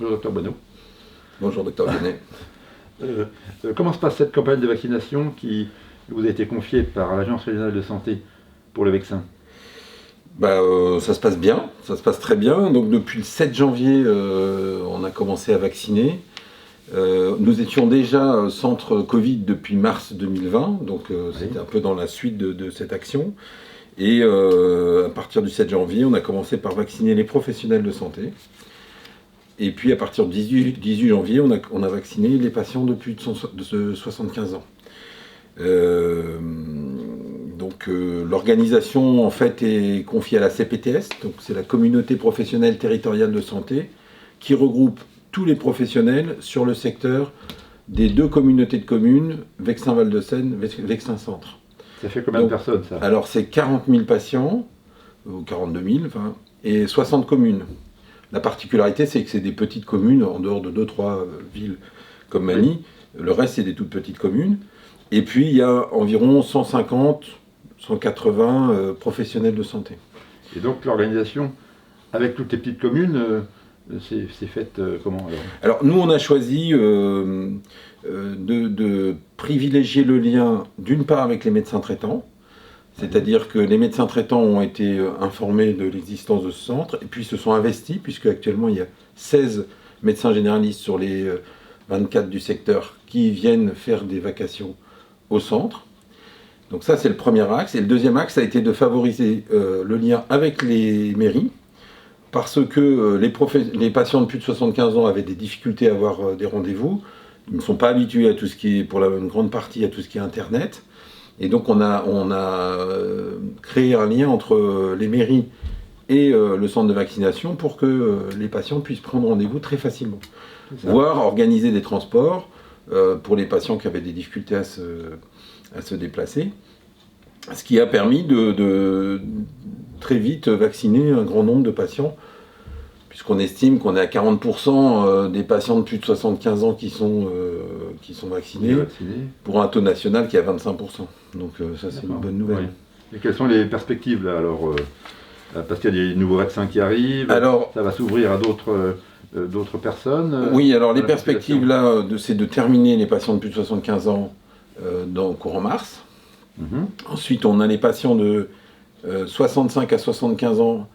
Bonjour Dr Bonneau. Bonjour Dr Bonnet. Comment se passe cette campagne de vaccination qui vous a été confiée par l'Agence régionale de santé pour le vaccin? Ça se passe bien, ça se passe très bien. Donc depuis le 7 janvier, on a commencé à vacciner. Nous étions déjà centre Covid depuis mars 2020, donc c'était un peu dans la suite de cette action. Et à partir du 7 janvier, on a commencé par vacciner les professionnels de santé. Et puis à partir du 18 janvier, on a vacciné les patients de plus de 75 ans. L'organisation en fait est confiée à la CPTS, donc c'est la Communauté professionnelle territoriale de santé, qui regroupe tous les professionnels sur le secteur des deux communautés de communes, Vexin-Val de Seine, Vexin-Centre. Ça fait combien de personnes ça? Alors c'est 40 000 patients, ou 42 000, enfin, et 60 communes. La particularité, c'est que c'est des petites communes, en dehors de 2-3 villes comme Magny. Le reste, c'est des toutes petites communes. Et puis, il y a environ 150, 180 professionnels de santé. Et donc, l'organisation, avec toutes les petites communes, c'est faite comment alors? Alors, nous, on a choisi de privilégier le lien, d'une part, avec les médecins traitants. C'est-à-dire que les médecins traitants ont été informés de l'existence de ce centre et puis se sont investis, puisque actuellement il y a 16 médecins généralistes sur les 24 du secteur qui viennent faire des vacations au centre. Donc ça c'est le premier axe. Et le deuxième axe a été de favoriser le lien avec les mairies, parce que les patients de plus de 75 ans avaient des difficultés à avoir des rendez-vous. Ils ne sont pas habitués à tout ce qui est, pour une grande partie, à tout ce qui est Internet. Et donc on a créé un lien entre les mairies et le centre de vaccination pour que les patients puissent prendre rendez-vous très facilement. Voire organiser des transports pour les patients qui avaient des difficultés à se déplacer. Ce qui a permis de très vite vacciner un grand nombre de patients, puisqu'on estime qu'on est à 40% des patients de plus de 75 ans qui sont vaccinés, pour un taux national qui est à 25%. Donc ça c'est une bonne nouvelle. Oui. Et quelles sont les perspectives là alors parce qu'il y a des nouveaux vaccins qui arrivent, alors, ça va s'ouvrir à d'autres personnes Oui, alors les perspectives là, c'est de terminer les patients de plus de 75 ans dans courant mars. Ensuite on a les patients de 65 à 75 ans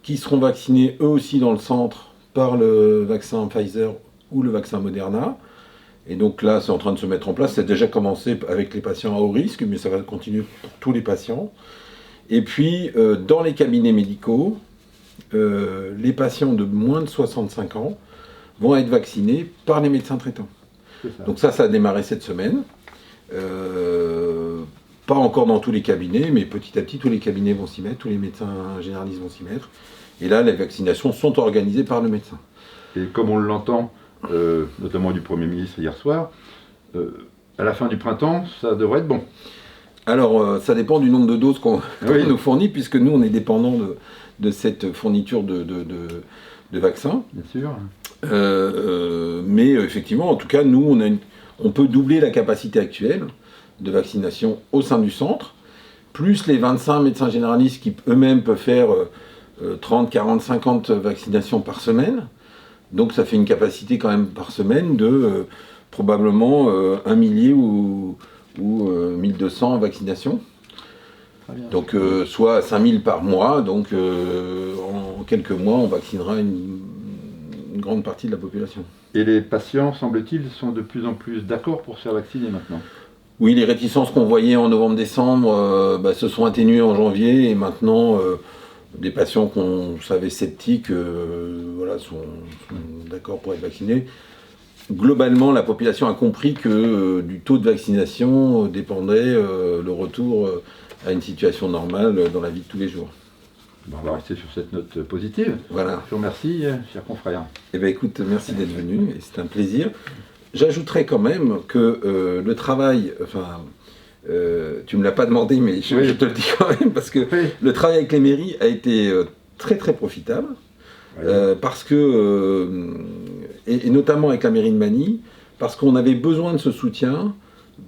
qui seront vaccinés eux aussi dans le centre par le vaccin Pfizer ou le vaccin Moderna. Et donc là, c'est en train de se mettre en place. C'est déjà commencé avec les patients à haut risque, mais ça va continuer pour tous les patients. Et puis, dans les cabinets médicaux, les patients de moins de 65 ans vont être vaccinés par les médecins traitants. Donc ça a démarré cette semaine. Pas encore dans tous les cabinets, mais petit à petit, tous les cabinets vont s'y mettre, tous les médecins généralistes vont s'y mettre. Et là, les vaccinations sont organisées par le médecin. Et comme on l'entend, notamment du Premier ministre hier soir, à la fin du printemps, ça devrait être bon. Alors, ça dépend du nombre de doses qu'on nous fournit, puisque nous, on est dépendant de cette fourniture de vaccins. Bien sûr. Mais effectivement, en tout cas, nous, on peut doubler la capacité actuelle de vaccination au sein du centre, plus les 25 médecins généralistes qui eux-mêmes peuvent faire 30, 40, 50 vaccinations par semaine. Donc ça fait une capacité quand même par semaine de probablement 1 millier ou 1200 vaccinations. Donc soit 5000 par mois, donc en quelques mois on vaccinera une grande partie de la population. Et les patients, semble-t-il, sont de plus en plus d'accord pour se faire vacciner maintenant? Oui, les réticences qu'on voyait en novembre-décembre se sont atténuées en janvier, et maintenant des patients qu'on savait sceptiques sont d'accord pour être vaccinés. Globalement, la population a compris que du taux de vaccination dépendait le retour à une situation normale dans la vie de tous les jours. Bon, on va rester sur cette note positive. Voilà. Je vous remercie, cher confrère. Eh bien écoute, merci d'être venu, et c'est un plaisir. J'ajouterais quand même que le travail, tu ne me l'as pas demandé, mais je te le dis quand même, parce que le travail avec les mairies a été très très profitable, parce que, et notamment avec la mairie de Magny, parce qu'on avait besoin de ce soutien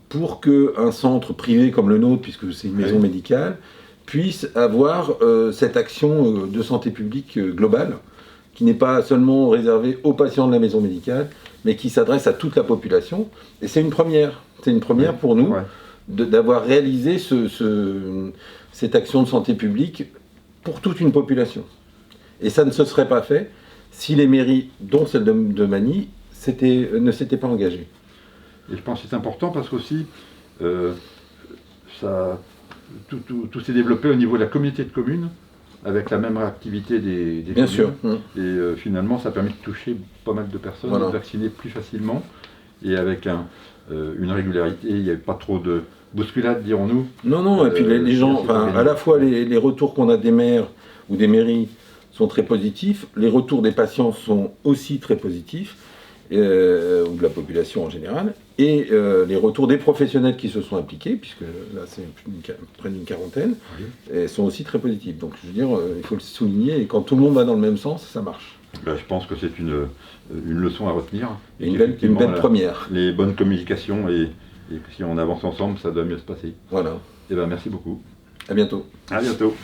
pour qu'un centre privé comme le nôtre, puisque c'est une maison médicale, puisse avoir cette action de santé publique globale, qui n'est pas seulement réservé aux patients de la maison médicale, mais qui s'adresse à toute la population. Et c'est une première. C'est une première pour nous d'avoir réalisé cette action de santé publique pour toute une population. Et ça ne se serait pas fait si les mairies, dont celle de Magny, ne s'étaient pas engagées. Et je pense que c'est important parce qu'aussi, tout s'est développé au niveau de la communauté de communes, avec la même réactivité des Bien communes. sûr. Et finalement, ça a permis de toucher pas mal de personnes, de vacciner plus facilement, et avec une régularité. Il n'y avait pas trop de bousculade, dirons-nous. Non, et puis les gens, à la fois les retours qu'on a des maires ou des mairies sont très positifs, les retours des patients sont aussi très positifs, ou de la population en général, et les retours des professionnels qui se sont impliqués, puisque là c'est près d'une quarantaine, et sont aussi très positifs. Donc je veux dire, il faut le souligner, et quand tout le monde va dans le même sens, ça marche. Ben, je pense que c'est une leçon à retenir. Et une belle première. Les bonnes communications, et si on avance ensemble, ça doit mieux se passer. Voilà. Et ben merci beaucoup. À bientôt. À bientôt.